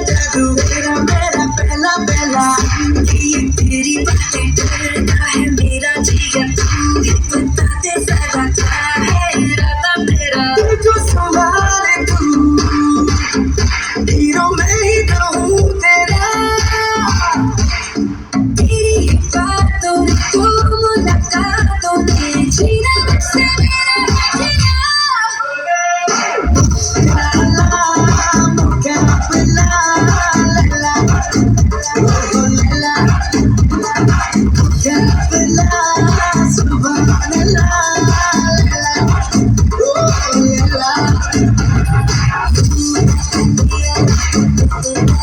जादू मेरा मेरा पहला पहला ये तेरी बातें डरता है मेरा जिगर तू ही बता दे जरा क्या है इरादा तेरा तुझको संभाले तू हीरो मैं ही तो हूँ तेरा तेरी बातों को मुलाकातों ने जीना मुझसे मेरा जिया Oh,